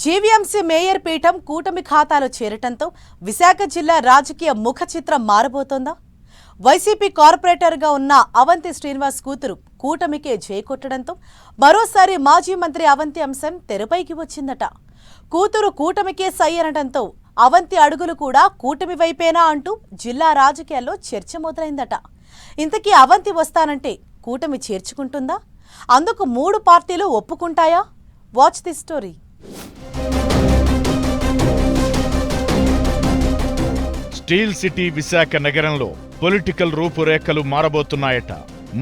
GVMC mayor పీఠం కూటమి ఖాతాలో చేరటంతో విశాఖ జిల్లా రాజకీయ ముఖ చిత్రం మారబోతోందా? వైసీపీ కార్పొరేటర్గా ఉన్న అవంతి శ్రీనివాస్ కూతురు కూటమికే చేకొట్టడంతో మరోసారి మాజీ మంత్రి అవంతి అంశం తెరపైకి వచ్చిందట. కూతురు కూటమికే సై అనడంతో అవంతి అడుగులు కూడా కూటమి వైపేనా అంటూ జిల్లా రాజకీయాల్లో చర్చ మొదలైందట. ఇంతకీ అవంతి వస్తానంటే కూటమి చేర్చుకుంటుందా? అందుకు 3 పార్టీలు ఒప్పుకుంటాయా? Watch the story. Steel city Visakha నగరంలో పొలిటికల్ రూపురేఖలు మారబోతున్నాయట.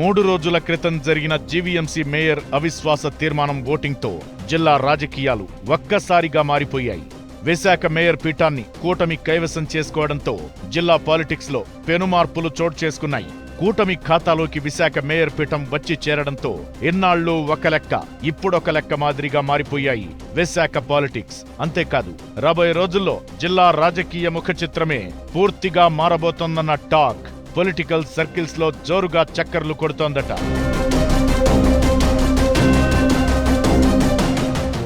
3 రోజుల క్రితం జరిగిన జీవీఎంసీ మేయర్ అవిశ్వాస తీర్మానం ఓటింగ్తో జిల్లా రాజకీయాలు ఒక్కసారిగా మారిపోయాయి. విశాఖ మేయర్ పీఠాన్ని కూటమి కైవసం చేసుకోవడంతో జిల్లా పాలిటిక్స్ లో పెనుమార్పులు చోటు చేసుకున్నాయి. కూటమి ఖాతాలోకి విశాఖ మేయర్ పీఠం వచ్చి చేరడంతో ఇన్నాళ్లు ఒక లెక్క, ఇప్పుడొక లెక్క మాదిరిగా మారిపోయాయి విశాఖ పాలిటిక్స్. అంతేకాదు, రాబోయే రోజుల్లో జిల్లా రాజకీయ ముఖ చిత్రమే పూర్తిగా మారబోతోందన్న టాక్ పొలిటికల్ సర్కిల్స్ లో జోరుగా చక్కర్లు కొడుతోందట.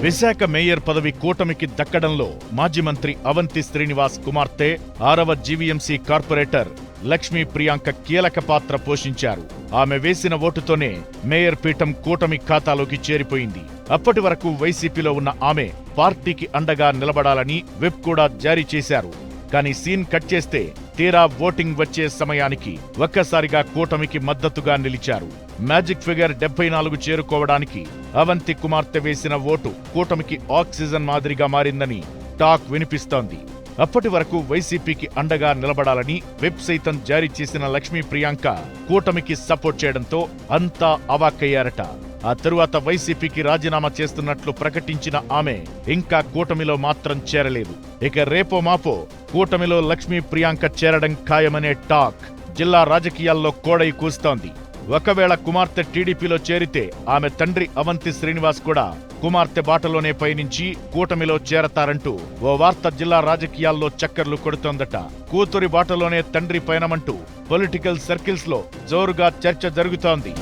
విశాఖ మేయర్ పదవి కూటమికి దక్కడంలో మాజీ మంత్రి అవంతి శ్రీనివాస్ కుమార్తె 6వ జీవీఎంసీ కార్పొరేటర్ లక్ష్మీ ప్రియాంక కీలక పాత్ర పోషించారు. ఆమె వేసిన ఓటుతోనే మేయర్ పీఠం కూటమి ఖాతాలోకి చేరిపోయింది. అప్పటి వరకు వైసీపీలో ఉన్న ఆమె పార్టీకి అండగా నిలబడాలని విప్ కూడా జారీ చేశారు. కానీ సీన్ కట్ చేస్తే తీరా ఓటింగ్ వచ్చే సమయానికి ఒక్కసారిగా కూటమికి మద్దతుగా నిలిచారు. మ్యాజిక్ ఫిగర్ 74 చేరుకోవడానికి అవంతి కుమార్తె వేసిన ఓటు కూటమికి ఆక్సిజన్ మాదిరిగా మారిందని టాక్ వినిపిస్తోంది. అప్పటి వరకు వైసీపీకి అండగా నిలబడాలని విప్ సైతం జారీ చేసిన లక్ష్మీ ప్రియాంక కూటమికి సపోర్ట్ చేయడంతో అంతా అవాక్కయ్యారట. ఆ తరువాత వైసీపీకి రాజీనామా చేస్తున్నట్లు ప్రకటించిన ఆమె ఇంకా కూటమిలో మాత్రం చేరలేదు. ఇక రేపో మాపో కూటమిలో లక్ష్మీ ప్రియాంక చేరడం ఖాయమనే టాక్ జిల్లా రాజకీయాల్లో కోడై కూస్తోంది. ఒకవేళ కుమార్తె టీడీపీలో చేరితే ఆమె తండ్రి అవంతి శ్రీనివాస్ కూడా కుమార్తె బాటలోనే పయనించి కూటమిలో చేరతారంటూ ఓ వార్త జిల్లా రాజకీయాల్లో చక్కర్లు కొడుతోందట. కూతురి బాటలోనే తండ్రి పయనమంటూ పొలిటికల్ సర్కిల్స్ లో జోరుగా చర్చ జరుగుతోంది.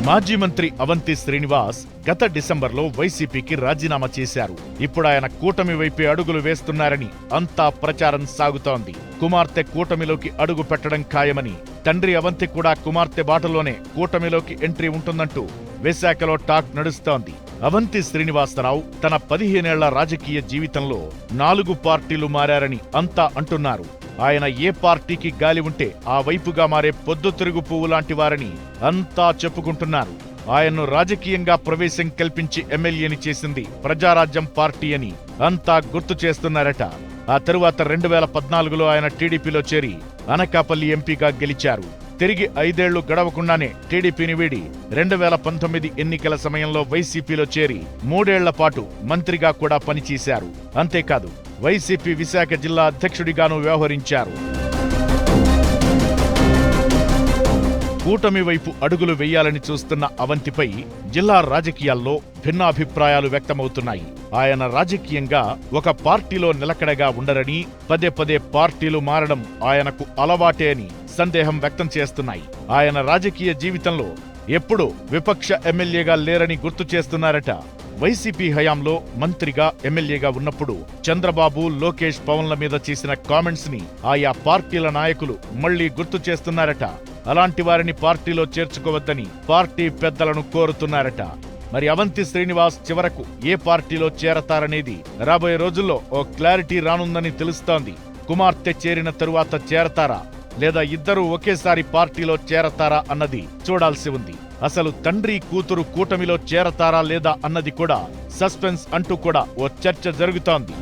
మాజీ మంత్రి అవంతి శ్రీనివాస్ గత డిసెంబర్లో వైసీపీకి రాజీనామా చేశారు. ఇప్పుడు ఆయన కూటమి వైపే అడుగులు వేస్తున్నారని అంతా ప్రచారం సాగుతోంది. కుమార్తె కూటమిలోకి అడుగు పెట్టడం ఖాయమని, తండ్రి అవంతి కూడా కుమార్తె బాటలోనే కూటమిలోకి ఎంట్రీ ఉంటుందంటూ విశాఖలో టాక్ నడుస్తోంది. అవంతి శ్రీనివాసరావు తన 15 ఏళ్ల రాజకీయ జీవితంలో 4 పార్టీలు మారారని అంతా అంటున్నారు. ఆయన ఏ పార్టీకి గాలి ఉంటే ఆ వైపుగా మారే పొద్దుతిరుగు పువ్వు లాంటి వారని అంతా చెప్పుకుంటున్నారు. ఆయన్ను రాజకీయంగా ప్రవేశం కల్పించి ఎమ్మెల్యేని చేసింది ప్రజారాజ్యం పార్టీ అని అంతా గుర్తు చేస్తున్నారట. ఆ తరువాత 2014లో ఆయన టీడీపీలో చేరి అనకాపల్లి ఎంపీగా గెలిచారు. తిరిగి 5 ఏళ్లు గడవకుండానే టీడీపీని వీడి 2019 ఎన్నికల సమయంలో వైసీపీలో చేరి 3 ఏళ్ల పాటు మంత్రిగా కూడా పనిచేశారు. అంతేకాదు, వైసీపీ విశాఖ జిల్లా అధ్యక్షుడిగానూ వ్యవహరించారు. కూటమి వైపు అడుగులు వేయాలని చూస్తున్న అవంతిపై జిల్లా రాజకీయాల్లో భిన్నాభిప్రాయాలు వ్యక్తమవుతున్నాయి. ఆయన రాజకీయంగా ఒక పార్టీలో నిలకడగా ఉండరని, పదే పదే పార్టీలు మారడం ఆయనకు అలవాటే అని సందేహం వ్యక్తం చేస్తున్నాయి. ఆయన రాజకీయ జీవితంలో ఎప్పుడూ విపక్ష ఎమ్మెల్యేగా లేరని గుర్తు చేస్తున్నారట. వైసీపీ హయాంలో మంత్రిగా ఎమ్మెల్యేగా ఉన్నప్పుడు చంద్రబాబు, లోకేష్, పవన్ల మీద చేసిన కామెంట్స్ ని ఆయా పార్టీల నాయకులు మళ్లీ గుర్తు చేస్తున్నారట. అలాంటి వారిని పార్టీలో చేర్చుకోవద్దని పార్టీ పెద్దలను కోరుతున్నారట. మరి అవంతి శ్రీనివాస్ చివరకు ఏ పార్టీలో చేరతారనేది రాబోయే రోజుల్లో ఓ క్లారిటీ రానుందని తెలుస్తోంది. కుమార్తె చేరిన తరువాత చేరతారా, లేదా ఇద్దరూ ఒకేసారి పార్టీలో చేరతారా అన్నది చూడాల్సి ఉంది. అసలు తండ్రి కూతురు కూటమిలో చేరతారా లేదా అన్నది కూడా సస్పెన్స్ అంటూ కూడా ఓ చర్చ జరుగుతోంది.